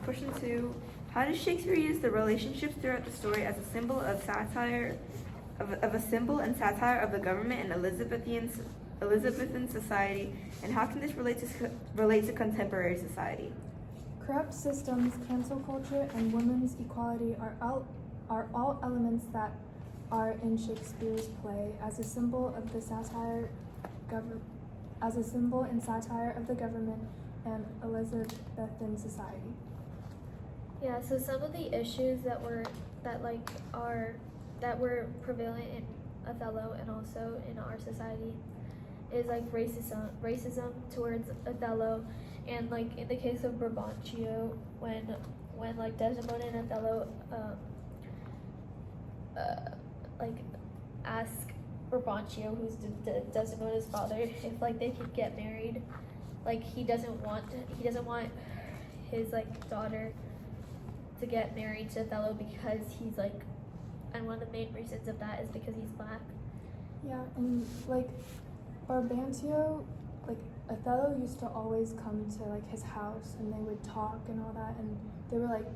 Question 2. How does Shakespeare use the relationships throughout the story as a symbol of satire, of a symbol and satire of the government in Elizabethan society, and how can this relate to contemporary society? Corrupt systems, cancel culture, and women's equality are all elements that are in Shakespeare's play as a symbol of the satire as a symbol and satire of the government and Elizabethan society. Yeah, so some of the issues that were prevalent in Othello and also in our society is like racism towards Othello, and like in the case of Brabantio, when like Desdemona and Othello like ask Brabantio, who's Desdemona's father, if like they could get married. Like he doesn't want his like daughter to get married to Othello because he's like, and one of the main reasons of that is because he's black. Yeah, and like Brabantio, like Othello used to always come to like his house and they would talk and all that, and they were like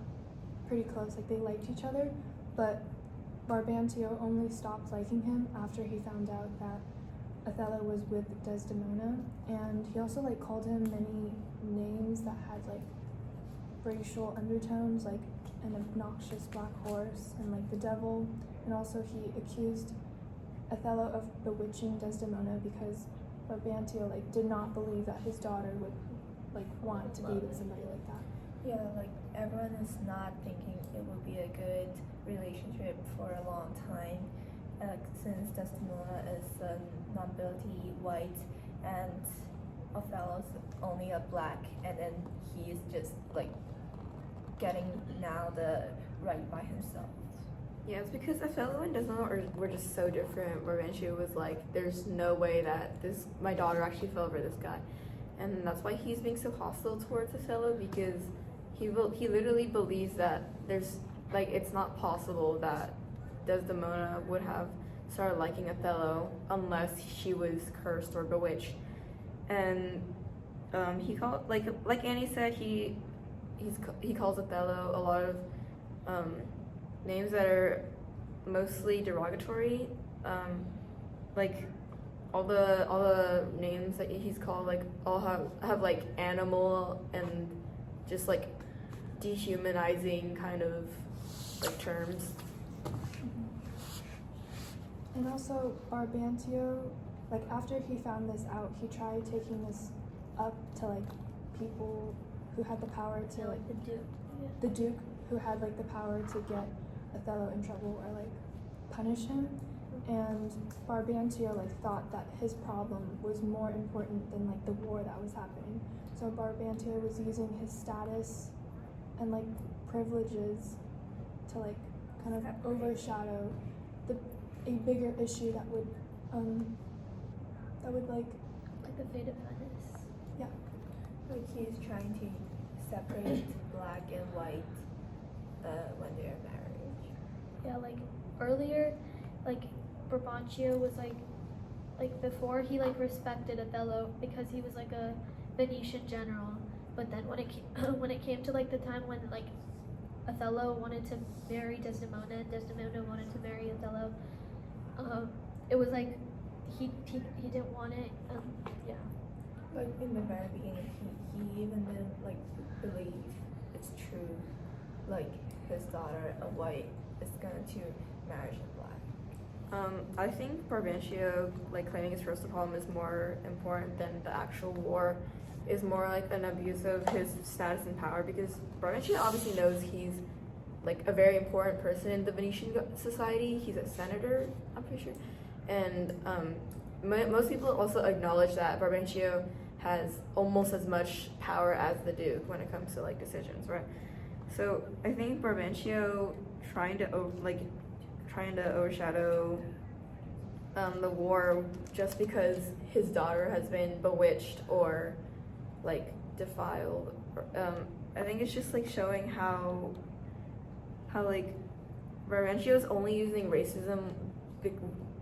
pretty close, like they liked each other, but Brabantio only stopped liking him after he found out that Othello was with Desdemona, and he also like called him many names that had like racial undertones, like an obnoxious black horse and like the devil, and also he accused Othello of bewitching Desdemona because Brabantio like did not believe that his daughter would like want to be with somebody like that. Yeah, like everyone is not thinking it would be a good relationship for a long time, since Desdemona is a nobility white and Othello's only a black, and then he's just like getting now the right by himself. Yeah, it's because Othello and Desdemona were just so different. Brabantio was like, there's no way that my daughter actually fell for this guy. And that's why he's being so hostile towards Othello, because he literally believes that there's, like, it's not possible that Desdemona would have started liking Othello unless she was cursed or bewitched. And he called, like Annie said, he calls Othello a lot of names that are mostly derogatory. Like all the names that he's called, like all have like animal and just like dehumanizing kind of like terms. And also Brabantio, like after he found this out, he tried taking this up to like people who had the power to like the Duke. Yeah. the Duke who had like the power to get Othello in trouble or like punish him, and Brabantio like thought that his problem was more important than like the war that was happening. So Brabantio was using his status and like privileges to like kind of overshadow a bigger issue that would like the fate of Venice. Yeah. Like he's trying to separate black and white when they're married. Yeah, like earlier, like Brabantio was like before he like respected Othello because he was like a Venetian general, but then when it came to like the time when like Othello wanted to marry Desdemona and Desdemona wanted to marry Othello, it was like he didn't want it. Yeah. Like in the very beginning, he even didn't like believe it's true, like his daughter, a white, is going to marry a black. I think Brabantio, like claiming his racial problem is more important than the actual war, is more like an abuse of his status and power, because Brabantio obviously knows he's like a very important person in the Venetian society. He's a senator, I'm pretty sure, and most people also acknowledge that Brabantio has almost as much power as the Duke when it comes to like decisions, right? So I think Brabantio trying to overshadow the war just because his daughter has been bewitched or like defiled. I think it's just like showing how like Brabantio is only using racism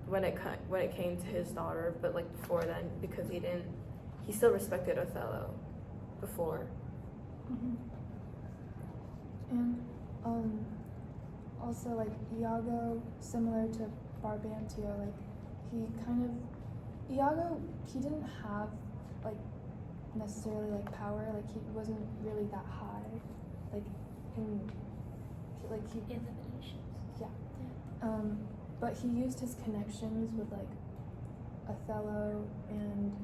when it came to his daughter, but like before then, because he still respected Othello before. Mm-hmm. And also like Iago, similar to Brabantio, like Iago, he didn't have like necessarily like power, like he wasn't really that high, like in In the Venetians. but he used his connections with like Othello and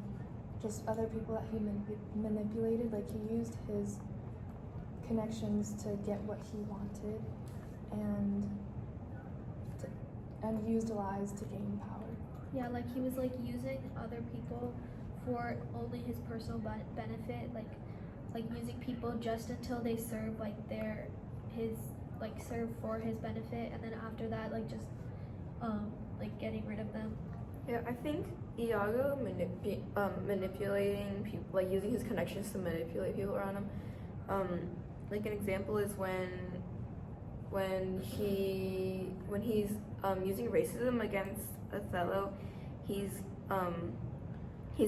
just other people that he manipulated. Like he used his connections to get what he wanted, and used lies to gain power. Yeah, like he was like using other people for only his personal benefit, like using people just until they serve like serve for his benefit, and then after that like just like getting rid of them. Yeah, I think Iago manipulating people, like using his connections to manipulate people around him. Like an example is when he's using racism against Othello, he's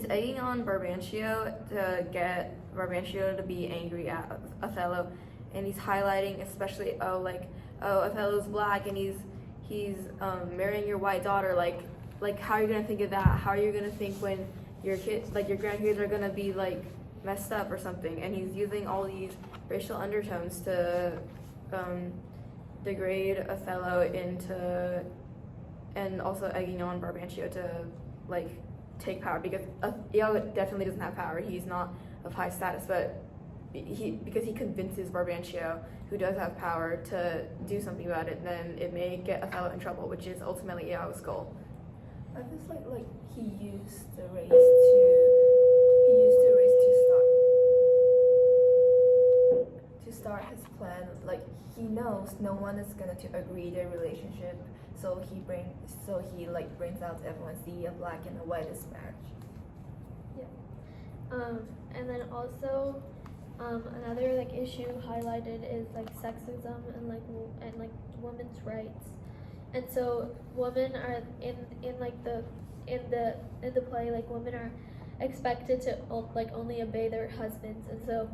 egging on Brabantio to get Brabantio to be angry at Othello, and he's highlighting especially Othello's black and he's marrying your white daughter, like how are you gonna think of that? How are you gonna think when your kids, like your grandkids, are gonna be like messed up or something? And he's using all these racial undertones to degrade Othello into, and also egging on Brabantio to like take power, because Iago definitely doesn't have power. He's not of high status, but because he convinces Brabantio, who does have power, to do something about it, then it may get Othello in trouble, which is ultimately Iago's goal. I just like he used the race to start his plan. Like he knows no one is gonna to agree their relationship, so he brings out everyone's the black and the whitest marriage. And then also another like issue highlighted is like sexism and like women's rights. And so women are in the play, like women are expected to like only obey their husbands. And so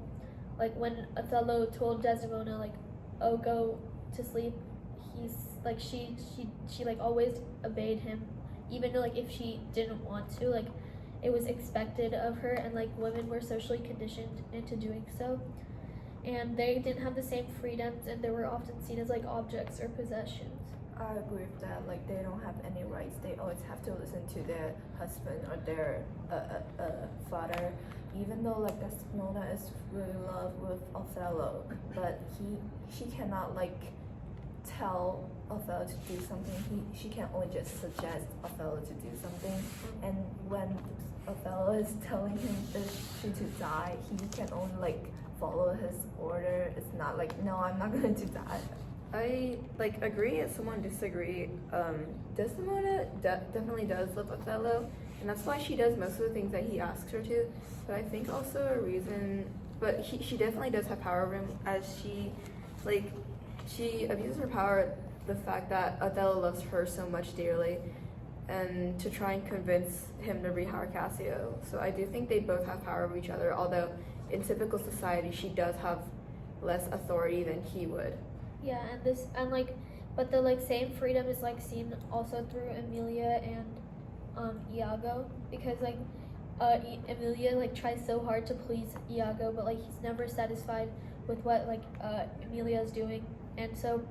like when Othello told Desdemona like, oh, go to sleep, he's like she like always obeyed him, even though like if she didn't want to, like it was expected of her, and like women were socially conditioned into doing so, and they didn't have the same freedoms, and they were often seen as like objects or possessions. I agree with that. Like they don't have any rights. They always have to listen to their husband or their father. Even though like Desdemona is really in love with Othello, but she cannot like tell Othello to do something. She can only just suggest Othello to do something. And when Othello is telling him to die, he can only like follow his order. It's not like, no, I'm not going to do that. I like agree and someone disagree. Desdemona definitely does love Othello, and that's why she does most of the things that he asks her to. But I think also a reason, but she definitely does have power over him, as she abuses her power, the fact that Othello loves her so much dearly, and to try and convince him to rehire Cassio. So I do think they both have power over each other, although in typical society she does have less authority than he would. Yeah, but the like same freedom is like seen also through Emilia and Iago, because like Emilia like tries so hard to please Iago, but like he's never satisfied with what like Emilia is doing, and so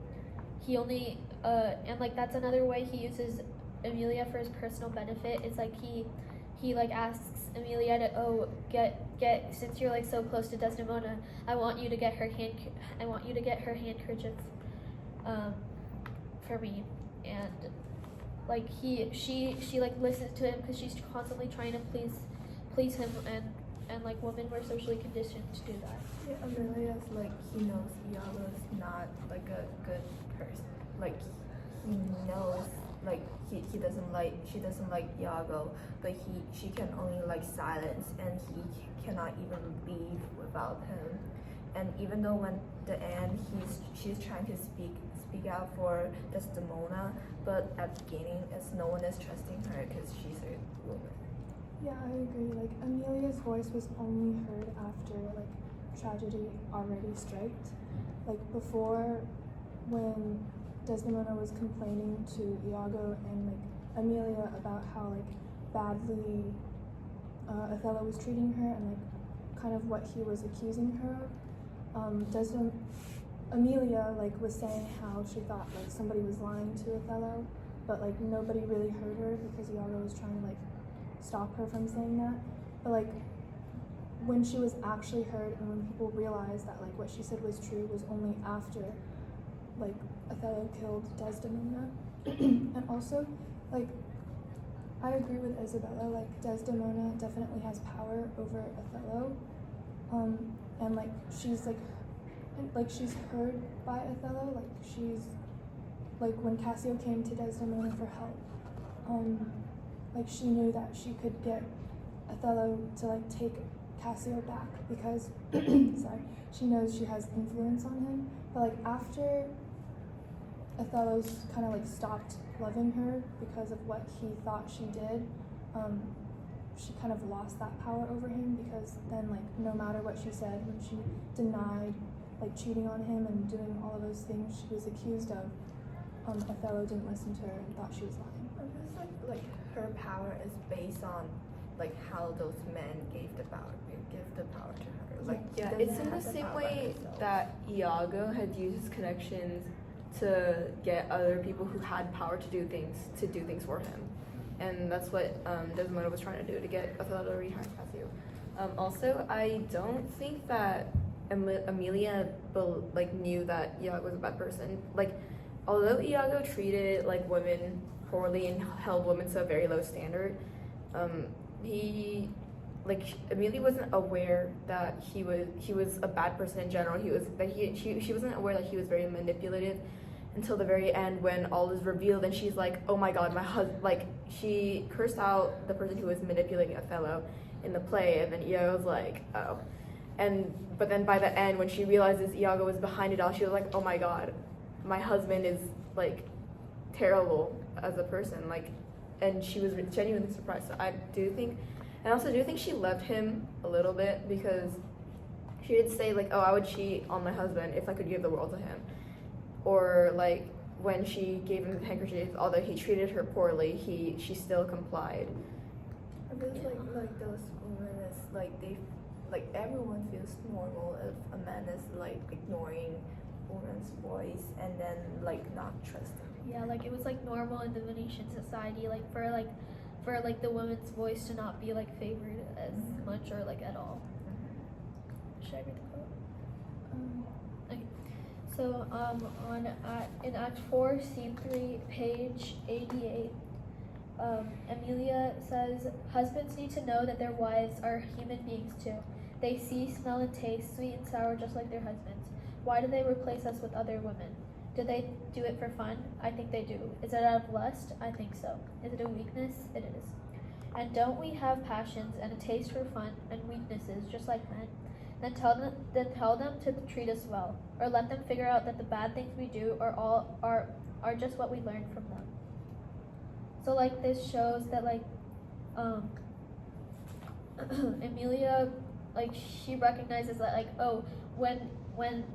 he only and like that's another way he uses Emilia for his personal benefit. Is like he like asks Emilia to get since you're like so close to Desdemona, I want you to get her handkerchief for me, and like she like listens to him because she's constantly trying to please him, and like women were socially conditioned to do that. Yeah, Amelia's like he knows Iago's not like a good person. Like he knows like she doesn't like Iago, but she can only like silence, and he cannot even leave without him. And even though when the end she's trying to speak out for Desdemona, but at the beginning as no one is trusting her because she's a woman. Yeah, I agree. Like Amelia's voice was only heard after like tragedy already striked, like before, when Desdemona was complaining to Iago and like Amelia about how like badly Othello was treating her and like kind of what he was accusing her of, Amelia like was saying how she thought like somebody was lying to Othello, but like nobody really heard her because Iago was trying to like stop her from saying that. But like when she was actually heard and when people realized that like what she said was true was only after like Othello killed Desdemona. And also like I agree with Isabella, like Desdemona definitely has power over Othello, and like she's she's heard by Othello, like she's like when Cassio came to Desdemona for help, like she knew that she could get Othello to like take Cassio back because sorry, she knows she has influence on him. But like after Othello's kind of like stopped loving her because of what he thought she did, she kind of lost that power over him because then like no matter what she said, when she denied like cheating on him and doing all of those things she was accused of, Othello didn't listen to her and thought she was lying. I guess like her power is based on like how those men give the power to her. Like Yeah, she it's doesn't in the have same power by way herself. that Iago had used his connections to get other people who had power to do things for him, and that's what Desdemona was trying to do to get Othello to rehire Cassio. Also, I don't think that Amelia knew that Iago was a bad person. Like, although Iago treated like women poorly and held women to a very low standard, Amelia wasn't aware that he was a bad person in general. She wasn't aware that he was very manipulative until the very end when all is revealed and she's like, oh my god, my husband, like she cursed out the person who was manipulating Othello in the play, and then Iago was like, oh. But then by the end when she realizes Iago was behind it all, she was like, oh my god, my husband is like terrible as a person, like, and she was genuinely surprised. So I also do think she loved him a little bit because she did say like, oh, I would cheat on my husband if I could give the world to him. Or like when she gave him the handkerchiefs, although he treated her poorly, she still complied. I feel like those women is like everyone feels normal if a man is like ignoring woman's voice and then like not trusting. Yeah, like it was like normal in the Venetian society, like for the woman's voice to not be like favored as much or like at all. Should I read the quote? Okay. So in Act 4, Scene 3, page 88, Amelia says, husbands need to know that their wives are human beings too. They see, smell, and taste sweet and sour just like their husbands. Why do they replace us with other women? Do they do it for fun? I think they do. Is it out of lust? I think so. Is it a weakness? It is. And don't we have passions and a taste for fun and weaknesses just like men? Then tell them to treat us well, or let them figure out that the bad things we do are just what we learned from them. So like this shows that like Amelia, like she recognizes that like, oh, when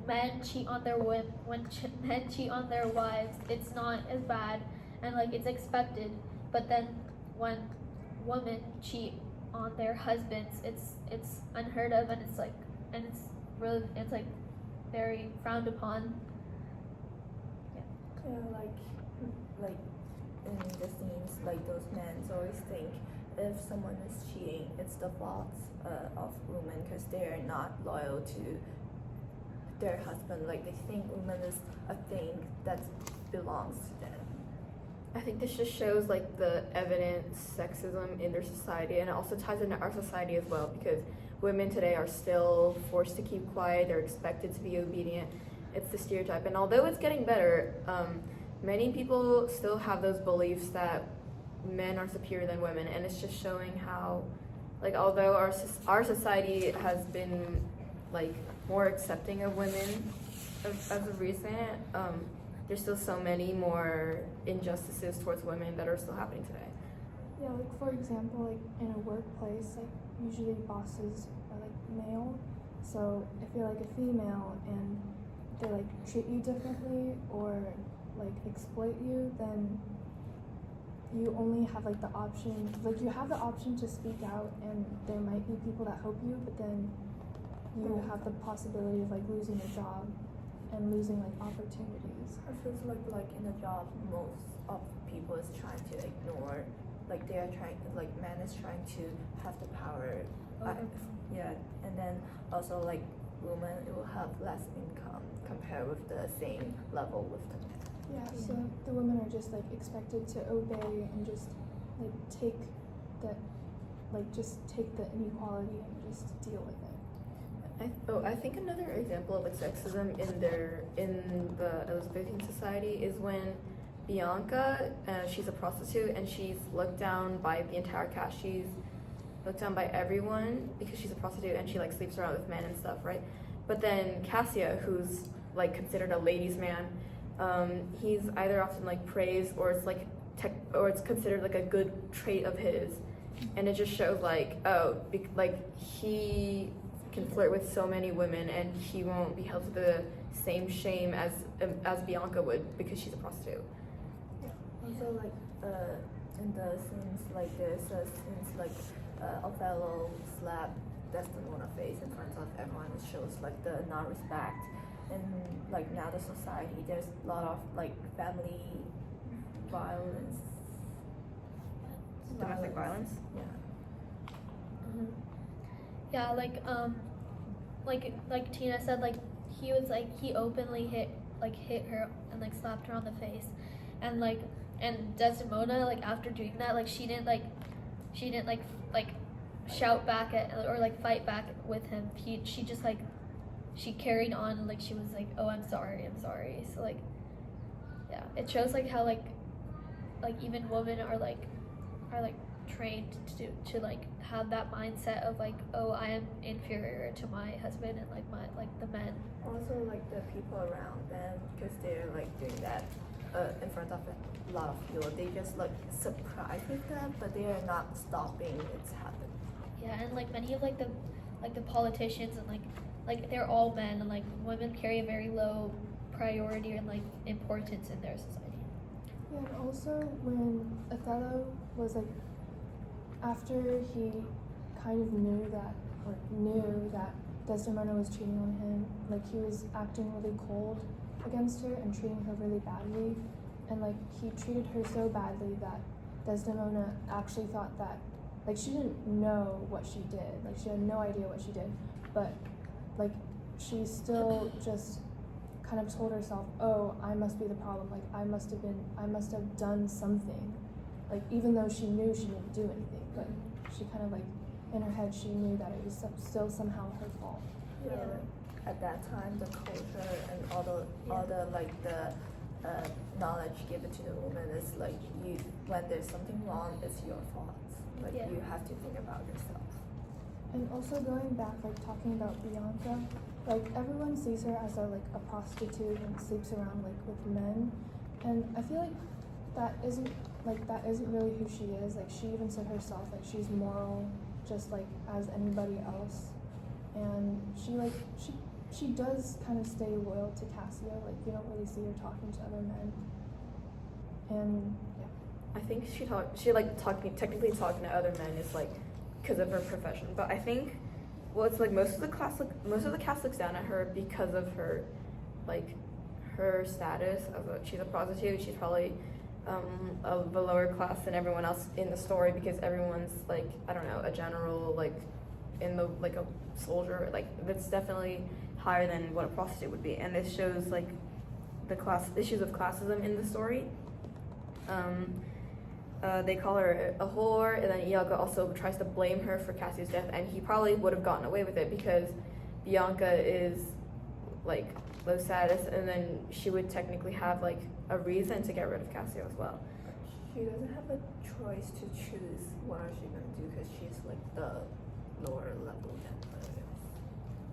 men cheat on their men cheat on their wives, it's not as bad and like it's expected. But then when women cheat on their husbands, it's unheard of, and it's like very frowned upon. Yeah, like in the scenes, like those men always think if someone is cheating, it's the fault of women because they are not loyal to their husband. Like they think women is a thing that belongs to them. I think this just shows like the evident sexism in their society, and it also ties into our society as well because women today are still forced to keep quiet. They're expected to be obedient. It's the stereotype, and although it's getting better, many people still have those beliefs that men are superior than women, and it's just showing how, like, although our society has been like more accepting of women as of recent, there's still so many more injustices towards women that are still happening today. Yeah, like for example, like in a workplace, like usually bosses are like male, so if you're like a female and they like treat you differently or like exploit you, then you only have like the option, like you have the option to speak out, and there might be people that help you, but then you have the possibility of like losing a job and losing like opportunities. I feel like in a job, most of people is trying to ignore, like they are trying, like man is trying to have the power. Yeah, and then also like women will have less income compared with the same level with the men. Yeah, so the women are just like expected to obey and just like take the inequality and just deal with it. I think another example of like sexism in the Elizabethan society is when Bianca, she's a prostitute and she's looked down by the entire cast. She's looked down by everyone because she's a prostitute and she like sleeps around with men and stuff, right? But then Cassia, who's like considered a ladies' man, he's either often like praised or it's like or it's considered like a good trait of his, and it just shows like like he can flirt with so many women and he won't be held to the same shame as Bianca would because she's a prostitute. Also, like in the scenes like this, since like Othello slapped Desdemona face in front of everyone, it shows like the non-respect. And like now the society, there's a lot of like family violence. Domestic violence. Yeah. Yeah, like Tina said, like he openly hit her and like slapped her on the face, and Desdemona, like after doing that, like she didn't shout back at or like fight back with him. She just like she carried on and like she was like, oh, I'm sorry. So like yeah, it shows like how like even women are trained to like have that mindset of like, oh, I am inferior to my husband and like the men. Also like the people around them, because they're like doing that in front of a lot of people, they just like surprised with them, but they are not stopping it's happening. Yeah, and like many of like the politicians and like they're all men, and like women carry a very low priority and like importance in their society. Yeah, and also when Othello was like, after he kind of knew that Desdemona was cheating on him, like he was acting really cold against her and treating her really badly, and like he treated her so badly that Desdemona actually thought that, like, she didn't know what she did, like she had no idea what she did, but like she still just kind of told herself, oh, I must be the problem, like I must have done something, like even though she knew she didn't do anything, but she kind of like in her head she knew that it was still somehow her fault. Yeah. At that time, the culture and all the like the knowledge given to the woman is like, you, when there's something wrong, it's your fault. Like you have to think about yourself. And also going back, like talking about Bianca, like everyone sees her as a prostitute and sleeps around like with men, and I feel like that isn't really who she is. Like she even said herself, like she's moral just like as anybody else, and she does kind of stay loyal to Cassio. Like you don't really see her talking to other men, and yeah. I think technically talking to other men is like because of her profession, but I think it's like most of the cast looks down at her because of her her status she's a prostitute. She's probably of a lower class than everyone else in the story, because everyone's like, I don't know, a general, like in the like a soldier, like that's definitely higher than what a prostitute would be, and this shows like the class issues of classism in the story. They call her a whore, and then Iago also tries to blame her for Cassio's death, and he probably would have gotten away with it because Bianca is like low status, and then she would technically have like a reason to get rid of Cassio as well. She doesn't have a choice to choose what she's gonna do because she's like the lower level than others.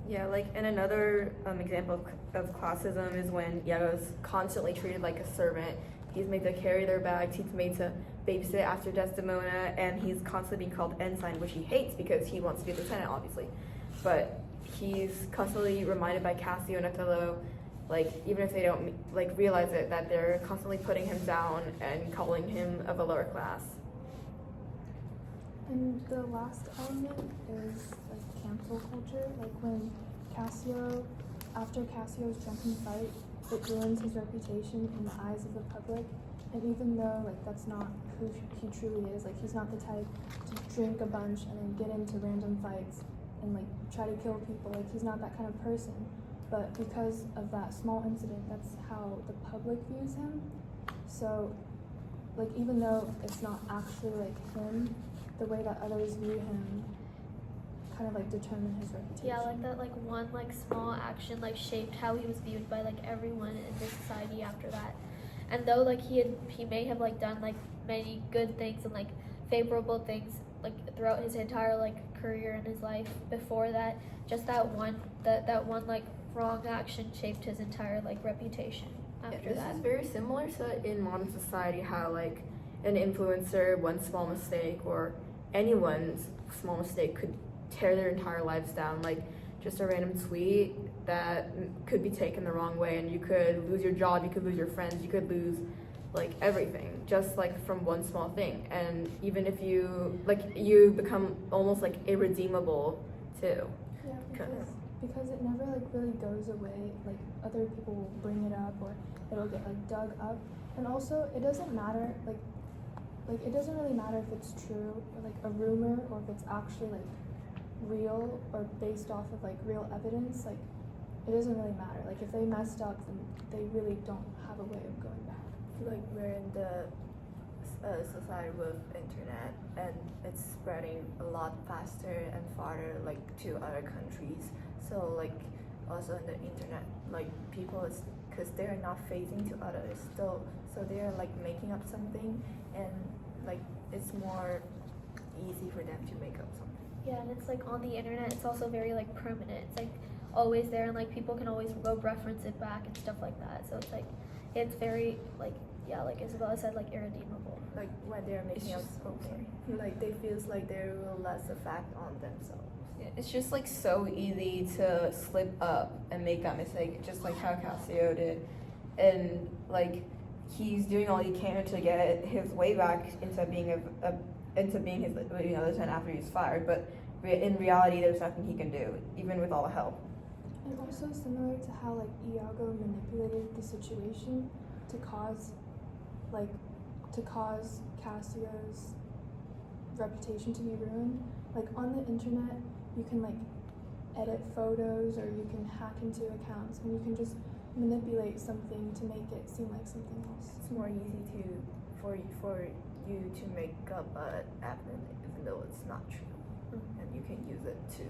Yeah, like, and another example of classism is when Iago's constantly treated like a servant. He's made to carry their bags, he's made to babysit after Desdemona, and he's constantly being called ensign, which he hates because he wants to be a lieutenant, obviously. But he's constantly reminded by Cassio and Othello like even if they don't like realize it, that they're constantly putting him down and calling him of a lower class. And the last element is like cancel culture. Like when after Cassio's drunken fight, it ruins his reputation in the eyes of the public. And even though like that's not who he truly is, like he's not the type to drink a bunch and then get into random fights and like try to kill people. Like he's not that kind of person. But because of that small incident, that's how the public views him. So like even though it's not actually like him, the way that others view him kind of like determine his reputation. Yeah, like that like one like small action like shaped how he was viewed by like everyone in the society after that. And though like he may have like done like many good things and like favorable things like throughout his entire like career in his life before that, just that one like wrong action shaped his entire like reputation after that. This is very similar to in modern society how like an influencer, one small mistake or anyone's small mistake could tear their entire lives down. Like just a random tweet that could be taken the wrong way and you could lose your job, you could lose your friends, you could lose like everything just like from one small thing. And even if you become almost like irredeemable too. Yeah, because it never like really goes away. Like other people will bring it up or it'll get like dug up. And also it doesn't matter like it doesn't really matter if it's true or like a rumor or if it's actually like real or based off of like real evidence. Like it doesn't really matter. Like if they messed up, then they really don't have a way of going back. Like we're in the society with internet and it's spreading a lot faster and farther like to other countries. So like also in the internet, like people is because they're not facing to others, so they're like making up something and like it's more easy for them to make up something. Yeah, and it's like on the internet, it's also very like permanent. It's like always there, and like people can always go reference it back and stuff like that. So it's like it's very like yeah, like Isabella said, like irredeemable. Like when they're making up something, like they feels like there will less effect on themselves. It's just like so easy to slip up and make that mistake, just like how Cassio did, and like he's doing all he can to get his way back into being his lieutenant after he's fired. But in reality, there's nothing he can do, even with all the help. And also similar to how like Iago manipulated the situation to cause Cassio's reputation to be ruined. Like on the internet, you can like edit photos or you can hack into accounts and you can just manipulate something to make it seem like something else. It's more easy for you to make up an evidence even though it's not true, and you can use it to